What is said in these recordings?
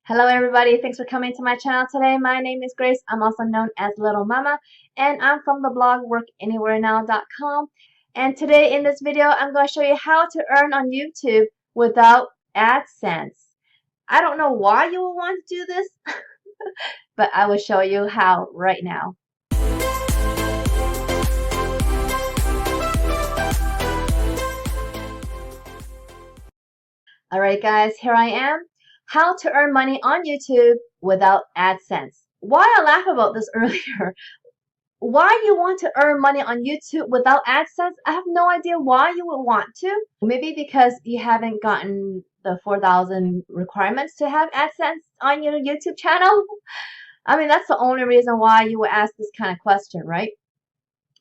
Hello everybody, thanks for coming to my channel today. My name is Grace. I'm also known as Littlemama, and I'm from the blog workanywherenow.com. And today in this video, I'm going to show you how to earn on YouTube without AdSense. I don't know why you would want to do this, but I will show you how right now. Alright guys, here I am. How to earn money on YouTube without AdSense. Why I laughed about this earlier. Why you want to earn money on YouTube without AdSense? I have no idea why you would want to. Maybe because you haven't gotten the 4,000 requirements to have AdSense on your YouTube channel. I mean, that's the only reason why you would ask this kind of question, right?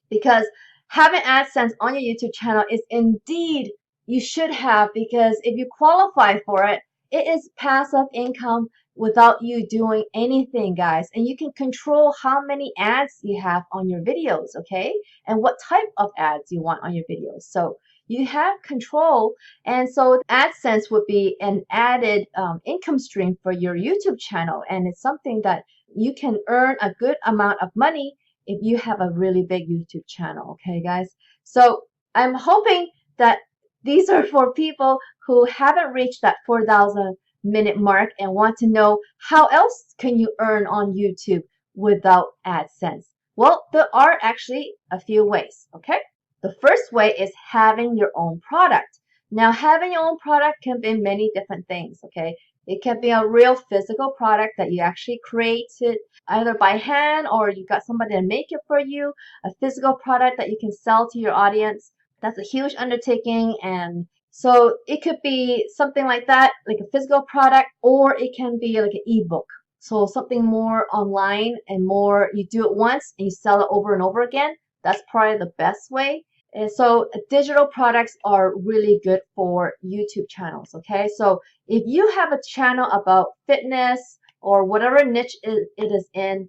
Because having AdSense on your YouTube channel is indeed you should have, because if you qualify for it, it is passive income without you doing anything, guys. And you can control how many ads you have on your videos, okay? And what type of ads you want on your videos. So you have control. And so AdSense would be an added income stream for your YouTube channel. And it's something that you can earn a good amount of money if you have a really big YouTube channel, okay, guys? So I'm hoping that these are for people who haven't reached that 4,000 minute mark and want to know how else can you earn on YouTube without AdSense. Well, there are actually a few ways, okay? The first way is having your own product. Now, having your own product can be many different things, okay? It can be a real physical product that you actually created either by hand or you got somebody to make it for you, a physical product that you can sell to your audience. That's a huge undertaking, and so it could be something like that, like a physical product, or it can be like an ebook. So something more online and more, you do it once and you sell it over and over again. That's probably the best way. And so digital products are really good for YouTube channels, okay? So if you have a channel about fitness or whatever niche it is in,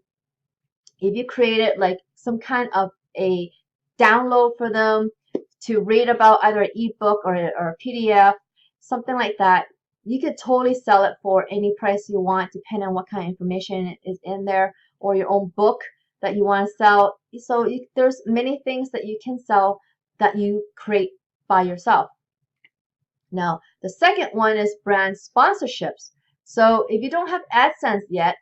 if you created like some kind of a download for them to read about either an ebook or a PDF, something like that, you could totally sell it for any price you want, depending on what kind of information is in there, or your own book that you want to sell. So there's many things that you can sell that you create by yourself. Now, the second one is brand sponsorships. So if you don't have AdSense yet,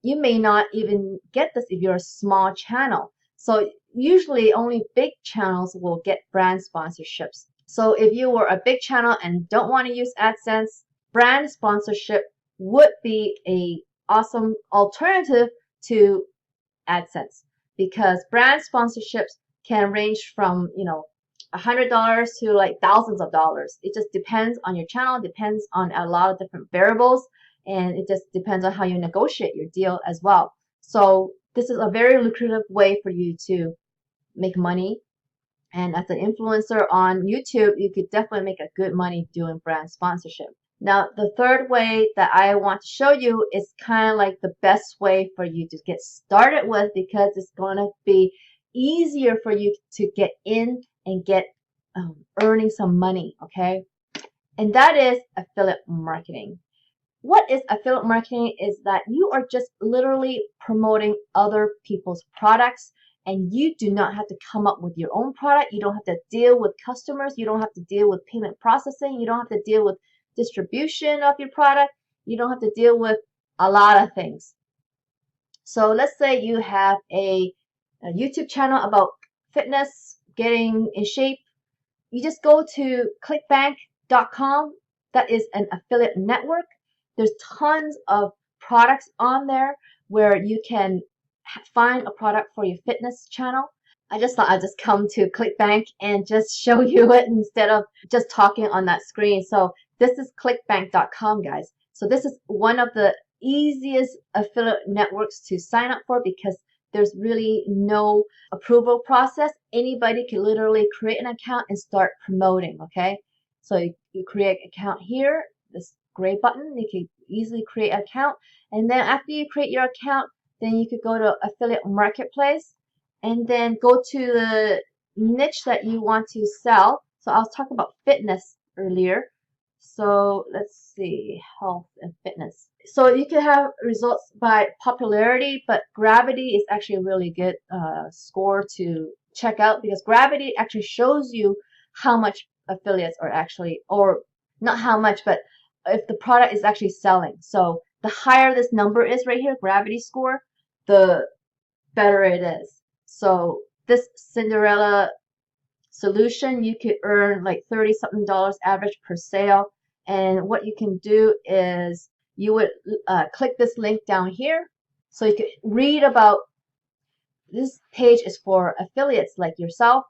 you may not even get this if you're a small channel. So usually only big channels will get brand sponsorships. So if you were a big channel and don't want to use AdSense, brand sponsorship would be a awesome alternative to AdSense, because brand sponsorships can range from, $100 to like thousands of dollars. It just depends on your channel, depends on a lot of different variables, and it just depends on how you negotiate your deal as well. So this is a very lucrative way for you to make money. And as an influencer on YouTube, you could definitely make a good money doing brand sponsorship. Now, the third way that I want to show you is kind of like the best way for you to get started with, because it's going to be easier for you to get in and get earning some money, okay? And that is affiliate marketing. What is affiliate marketing is that you are just literally promoting other people's products, and you do not have to come up with your own product. You don't have to deal with customers. You don't have to deal with payment processing. You don't have to deal with distribution of your product. You don't have to deal with a lot of things. So let's say you have a YouTube channel about fitness, getting in shape. You just go to clickbank.com. That is an affiliate network. There's tons of products on there where you can find a product for your fitness channel. I just thought I'd just come to ClickBank and just show you it instead of just talking on that screen. So this is clickbank.com, guys. So this is one of the easiest affiliate networks to sign up for, because there's really no approval process. Anybody can literally create an account and start promoting, okay? So you create an account here, this gray button, you can easily create an account. And then after you create your account, then you could go to affiliate marketplace and then go to the niche that you want to sell. So I was talking about fitness earlier. So let's see, health and fitness. So you can have results by popularity, but gravity is actually a really good score to check out, because gravity actually shows you how much affiliates are actually, or not how much, but if the product is actually selling. So the higher this number is right here, gravity score, the better it is. So this Cinderella solution, you could earn like 30 something dollars average per sale. And what you can do is you would click this link down here, so you could read about, this page is for affiliates like yourself.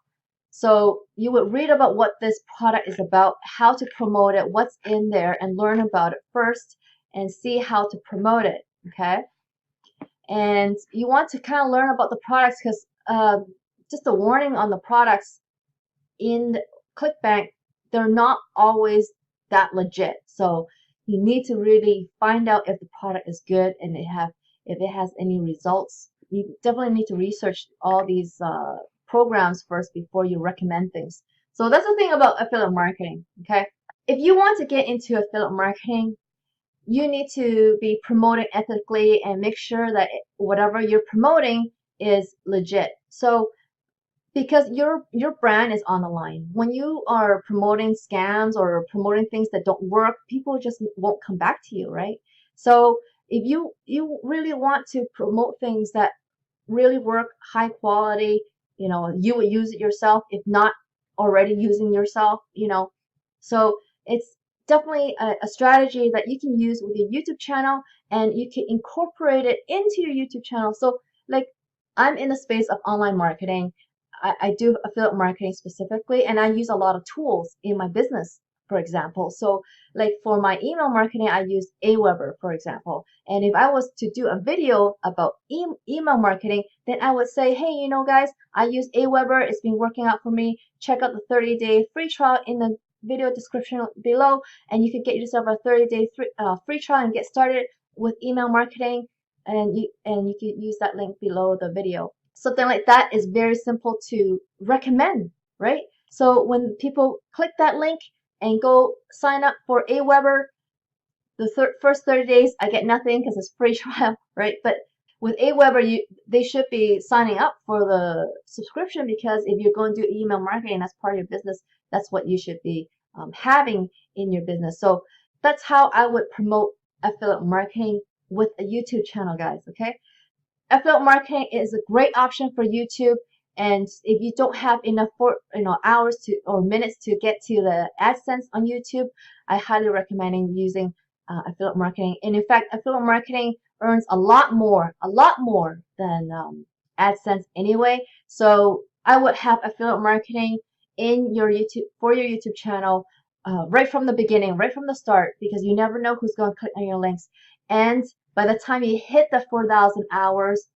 So you would read about what this product is about, how to promote it, what's in there, and learn about it first and see how to promote it. Okay. And you want to kind of learn about the products, because just a warning on the products in ClickBank, they're not always that legit. So you need to really find out if the product is good and if it has any results. You definitely need to research all these programs first before you recommend things. So that's the thing about affiliate marketing. Okay, if you want to get into affiliate marketing, you need to be promoting ethically and make sure that whatever you're promoting is legit. So because your brand is on the line. When you are promoting scams or promoting things that don't work, people just won't come back to you, right? So if you really want to promote things that really work, high quality, you would use it yourself, if not already using yourself, So it's definitely a strategy that you can use with your YouTube channel, and you can incorporate it into your YouTube channel. So like, I'm in the space of online marketing. I do affiliate marketing specifically, and I use a lot of tools in my business, for example. So like for my email marketing, I use Aweber, for example. And if I was to do a video about email marketing, then I would say, hey, guys, I use Aweber. It's been working out for me. Check out the 30-day free trial in the video description below, and you can get yourself a 30-day free trial and get started with email marketing. And you can use that link below the video. Something like that is very simple to recommend, right? So when people click that link and go sign up for Aweber, the first 30 days I get nothing because it's free trial, right? But with Aweber, they should be signing up for the subscription, because if you're going to do email marketing, that's part of your business. That's what you should be having in your business. So that's how I would promote affiliate marketing with a YouTube channel, guys. Okay. Affiliate marketing is a great option for YouTube, and if you don't have enough hours or minutes to get to the AdSense on YouTube, I highly recommend using affiliate marketing. And in fact, affiliate marketing earns a lot more than AdSense anyway. So I would have affiliate marketing in your YouTube channel right from the beginning, right from the start, because you never know who's going to click on your links. And by the time you hit the 4,000 hours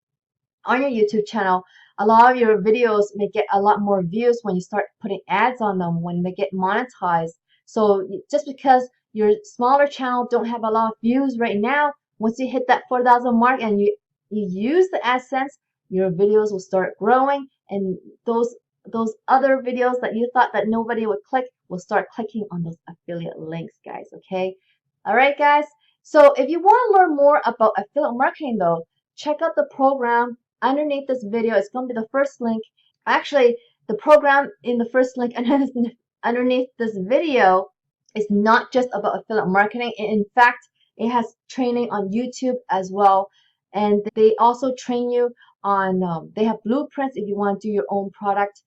on your YouTube channel, a lot of your videos may get a lot more views when you start putting ads on them, when they get monetized. So just because your smaller channel don't have a lot of views right now, once you hit that 4,000 mark and you use the AdSense, your videos will start growing, and those other videos that you thought that nobody would click will start clicking on those affiliate links, guys. Okay. All right, guys. So if you want to learn more about affiliate marketing, though, check out the program underneath this video. It's going to be the first link. Actually, the program in the first link underneath this video is not just about affiliate marketing. In fact, it has training on YouTube as well. And they also train you on, they have blueprints if you want to do your own product.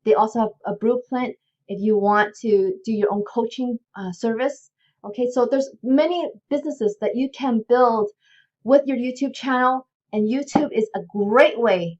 They also have a blueprint if you want to do your own coaching service. Okay, so there's many businesses that you can build with your YouTube channel, and YouTube is a great way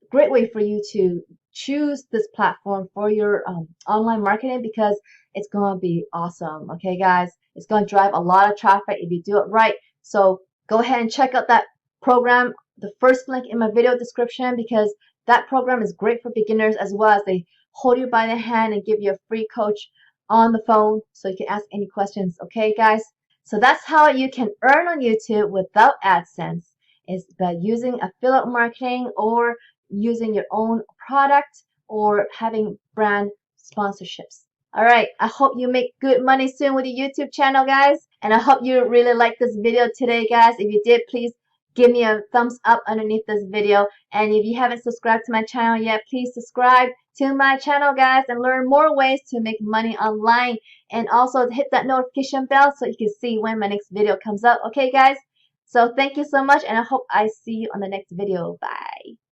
for you to choose this platform for your online marketing, because it's going to be awesome. Okay, guys, it's going to drive a lot of traffic if you do it right. So go ahead and check out that program, the first link in my video description, because that program is great for beginners, as well as they hold you by the hand and give you a free coach on the phone so you can ask any questions. Okay, guys? So that's how you can earn on YouTube without AdSense, is by using affiliate marketing or using your own product or having brand sponsorships. Alright, I hope you make good money soon with your YouTube channel, guys. And I hope you really liked this video today, guys. If you did, please give me a thumbs up underneath this video. And if you haven't subscribed to my channel yet, please subscribe to my channel, guys, and learn more ways to make money online. And also hit that notification bell so you can see when my next video comes up. Okay, guys? So thank you so much, and I hope I see you on the next video. Bye.